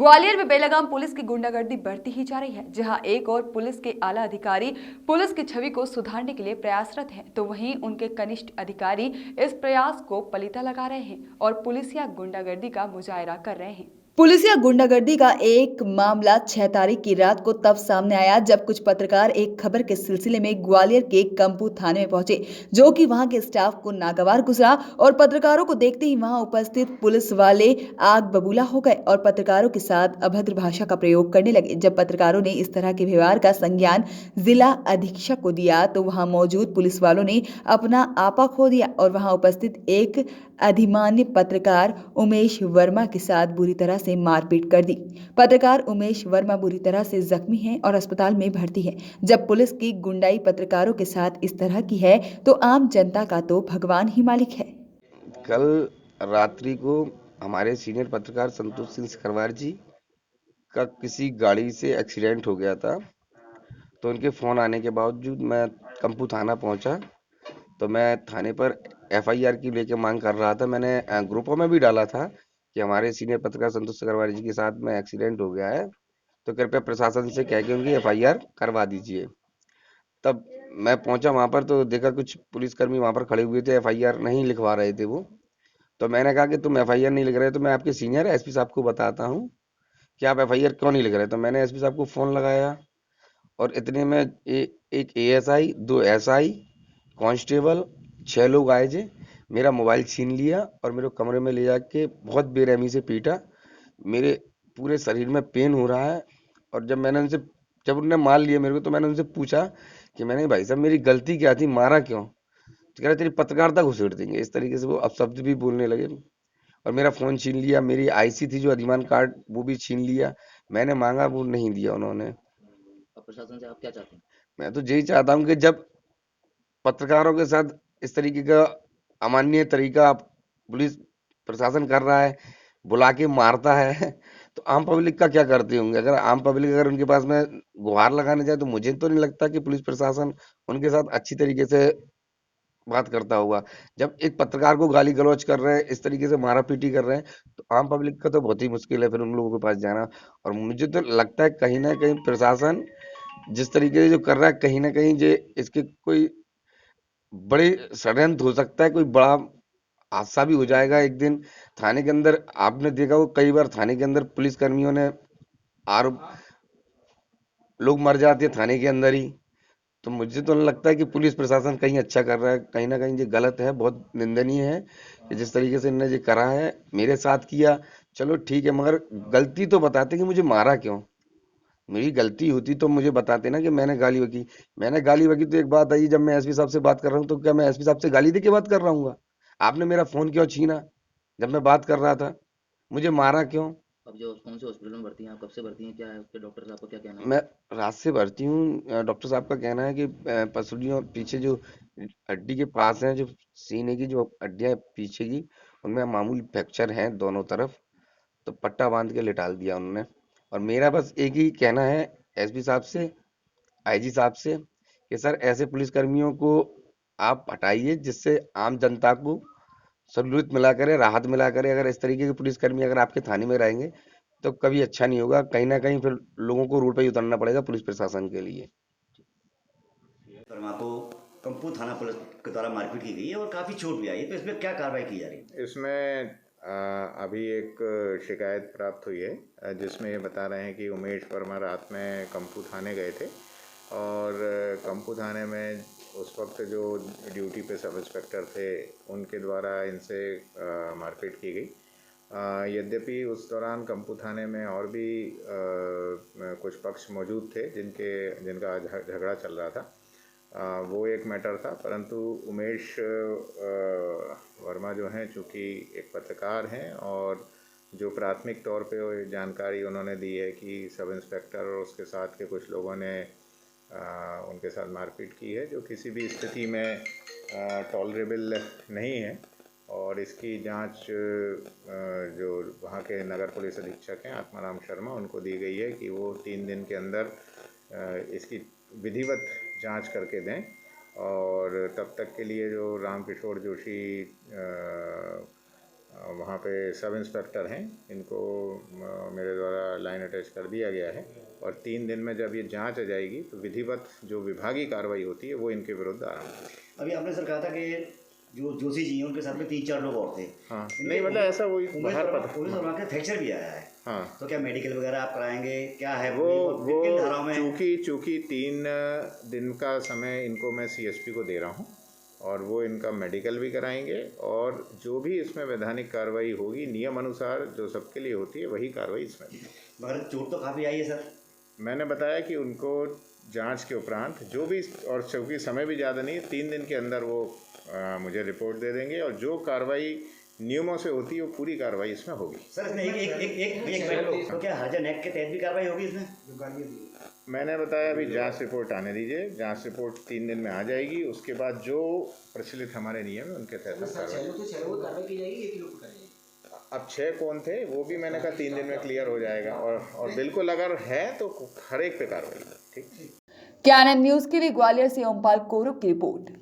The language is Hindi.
ग्वालियर में बेलगाम पुलिस की गुंडागर्दी बढ़ती ही जा रही है। जहां एक और पुलिस के आला अधिकारी पुलिस की छवि को सुधारने के लिए प्रयासरत हैं, तो वहीं उनके कनिष्ठ अधिकारी इस प्रयास को पलीता लगा रहे हैं और पुलिसिया गुंडागर्दी का मुजाहरा कर रहे हैं। पुलिसिया गुंडागर्दी का एक मामला 6 तारीख की रात को तब सामने आया जब कुछ पत्रकार एक खबर के सिलसिले में ग्वालियर के कंपू थाने में पहुंचे, जो कि वहां के स्टाफ को नागवार गुजरा और पत्रकारों को देखते ही वहां उपस्थित पुलिस वाले आग बबूला हो गए और पत्रकारों के साथ अभद्र भाषा का प्रयोग करने लगे। जब पत्रकारों ने इस तरह के व्यवहार का संज्ञान जिला अधीक्षक को दिया तो वहां मौजूद पुलिस वालों ने अपना आपा खो दिया और वहां उपस्थित एक अधिमान्य पत्रकार उमेश वर्मा के साथ बुरी तरह से मारपीट कर दी। पत्रकार उमेश वर्मा बुरी तरह से जख्मी हैं और अस्पताल में भर्ती है। जब पुलिस की गुंडाई पत्रकारों के साथ इस तरह की है तो आम जनता का तो भगवान ही मालिक है। कल रात्रि को हमारे सीनियर पत्रकार संतोष सिंह सिकरवार जी का किसी गाड़ी से एक्सीडेंट हो गया था। तो उनके फ़ोन आने के बावजूद मैं कंपू थाना पहुंचा। तो मैं थाने पर एफआईआर की लेके मांग कर रहा था। मैंने ग्रुपों में भी डाला था कि हमारे सीनियर पत्रकार संतोष सिकरवार जी के साथ में एक्सीडेंट हो गया है, तो कृपया प्रशासन से कह के उनकी एफआईआर करवा दीजिए। तब मैं पहुंचा वहां पर तो देखा कुछ पुलिसकर्मी वहां पर खड़े हुए थे, एफआईआर नहीं लिखवा रहे थे वो। तो मैंने कहा कि तुम एफआईआर नहीं लिख रहे तो मैं आपके सीनियर एसपी साहब को बताता हूँ कि आप एफआईआर क्यों नहीं लिख रहे। तो मैंने एसपी साहब को फोन लगाया और इतने में एक एएसआई, दो एसआई, कांस्टेबल, 6 लोग आए थे। मेरा मोबाइल छीन लिया और मेरे कमरे में ले जाके बहुत बेरहमी से पीटा। मेरे पूरे शरीर में पेन हो रहा है। और जब उन्होंने मार लिया मेरे को तो मैंने उनसे पूछा कि मैंने भाई साहब मेरी गलती क्या थी, मारा क्यों? तो कह रहे तेरी पत्रकारिता घुसेड़ देंगे। इस तरीके से वो अपशब्द भी बोलने लगे और मेरा फोन छीन लिया। मेरी आईसी थी जो अधिमान कार्ड वो भी छीन लिया। मैंने मांगा, वो नहीं दिया उन्होंने। अब प्रशासन से आप क्या चाहते हैं? मैं तो यही चाहता हूँ कि जब पत्रकारों के साथ इस तरीके का अमानवीय तरीका पुलिस प्रशासन कर रहा है, बुला के मारता है, तो आम पब्लिक का क्या करते होंगे? अगर आम पब्लिक अगर उनके पास में गुहार लगाने जाए तो मुझे तो नहीं लगता कि पुलिस प्रशासन उनके साथ अच्छी तरीके से बात करता होगा। जब एक पत्रकार को गाली गलौज कर रहे हैं, इस तरीके से मारा पीटी कर रहे हैं, तो आम पब्लिक का तो बहुत ही मुश्किल है फिर उन लोगों के पास जाना। और मुझे तो लगता है कहीं ना कहीं प्रशासन जिस तरीके से जो कर रहा है, कहीं ना कहीं ये इसके कोई बड़े षड्यंत्र हो सकता है, कोई बड़ा हादसा भी हो जाएगा एक दिन। थाने के अंदर आपने देखा हो कई बार थाने के अंदर पुलिस कर्मियों ने आरोप लोग मर जाते हैं थाने के अंदर ही। तो मुझे तो नहीं लगता है कि पुलिस प्रशासन कहीं अच्छा कर रहा है, कहीं ना कहीं ये गलत है, बहुत निंदनीय है कि जिस तरीके से इन्होंने ये करा है मेरे साथ किया। चलो ठीक है, मगर गलती तो बताते कि मुझे मारा क्यों। मेरी गलती होती तो मुझे बताते ना कि मैंने गाली बकी तो एक बात आई। जब मैं एसपी साहब से बात कर रहा हूँ तो क्या मैं एसपी साहब से गाली दे के बात कर रहा हूँ? आपने मेरा फोन क्यों छीना जब मैं बात कर रहा था? मुझे मारा क्यों? अब जो कौन से हॉस्पिटल में भर्ती हैं, आप कब से भर्ती हैं, क्या है उसके डॉक्टर साहब का क्या कहना है? मैं रात से भर्ती हूँ। डॉक्टर साहब का कहना है कि पसलियों पीछे जो हड्डी के पास है, जो सीने की जो हड्डियां पीछे की, उनमें मामूली फ्रैक्चर है दोनों तरफ। तो पट्टा बांध के लिटा दिया उन्होंने। और मेरा बस एक ही कहना है एसपी साहब से, आईजी साहब से, कि सर ऐसे पुलिसकर्मियों को आप हटाइए जिससे आम जनता को सहूलियत मिला करे, राहत मिला करे। अगर इस तरीके के पुलिसकर्मी अगर आपके थाने में रहेंगे तो कभी अच्छा नहीं होगा। कहीं ना कहीं फिर लोगों को रोड पे ही उतरना पड़ेगा पुलिस प्रशासन के लिए। वर्मा को कंपू थाना पुलिस के द्वारा मारपीट की गई है और काफ़ी चोट भी आई है, तो इसमें क्या कार्रवाई की जा रही है? इसमें अभी एक शिकायत प्राप्त हुई है जिसमें ये बता रहे हैं कि उमेश वर्मा रात में कंपू थाने गए थे और कंपू थाने में उस वक्त जो ड्यूटी पे सब इंस्पेक्टर थे उनके द्वारा इनसे मारपीट की गई। यद्यपि उस दौरान कंपू थाने में और भी कुछ पक्ष मौजूद थे जिनका झगड़ा चल रहा था। वो एक मैटर था, परंतु उमेश वर्मा जो हैं चूँकि एक पत्रकार हैं और जो प्राथमिक तौर पे वो जानकारी उन्होंने दी है कि सब इंस्पेक्टर और उसके साथ के कुछ लोगों ने उनके साथ मारपीट की है, जो किसी भी स्थिति में टॉलरेबल नहीं है। और इसकी जांच जो वहाँ के नगर पुलिस अधीक्षक हैं आत्माराम शर्मा, उनको दी गई है कि वो 3 दिन के अंदर इसकी विधिवत जांच करके दें। और तब तक के लिए जो राम किशोर जोशी वहाँ पे सब इंस्पेक्टर हैं, इनको मेरे द्वारा लाइन अटैच कर दिया गया है और 3 दिन में जब ये जांच आ जाएगी तो विधिवत जो विभागीय कार्रवाई होती है वो इनके विरुद्ध आरंभ होगी। अभी आपने सर कहा था कि जो जोशी जी हैं उनके साथ में 3-4 लोग और थे। हाँ, नहीं मतलब ऐसा वही बाहर पता। पुलिस और वहाँ के फ्रैक्चर भी आया है। हाँ, तो क्या मेडिकल वगैरह आप कराएंगे, क्या है वो किन धाराओं में? चूँकि 3 दिन का समय इनको मैं CSP को दे रहा हूँ और वो इनका मेडिकल भी कराएंगे और जो भी इसमें वैधानिक कार्रवाई होगी नियम अनुसार जो सबके लिए होती है वही कार्रवाई इसमें भी। मगर चोट तो काफ़ी आई है सर। मैंने बताया कि उनको जांच के उपरांत जो भी, और चूँकि समय भी ज़्यादा नहीं, 3 दिन के अंदर वो मुझे रिपोर्ट दे देंगे और जो कार्रवाई नियमों से होती है वो पूरी कार्रवाई इसमें होगी। सर इसमें एक तो क्या हर्जा नेक के तहत भी कार्रवाई होगी इसमें? मैंने बताया अभी जांच रिपोर्ट आने दीजिए, जांच रिपोर्ट 3 दिन में आ जाएगी, उसके बाद जो प्रचलित हमारे नियम है उनके तहत कार्रवाई की जाएगी। अब 6 कौन थे वो भी मैंने कहा 3 दिन में क्लियर हो जाएगा और बिल्कुल अगर है तो हर एक पे कार्रवाई। ठीक। कैनन न्यूज के लिए ग्वालियर से ओमपाल कोरुप की रिपोर्ट।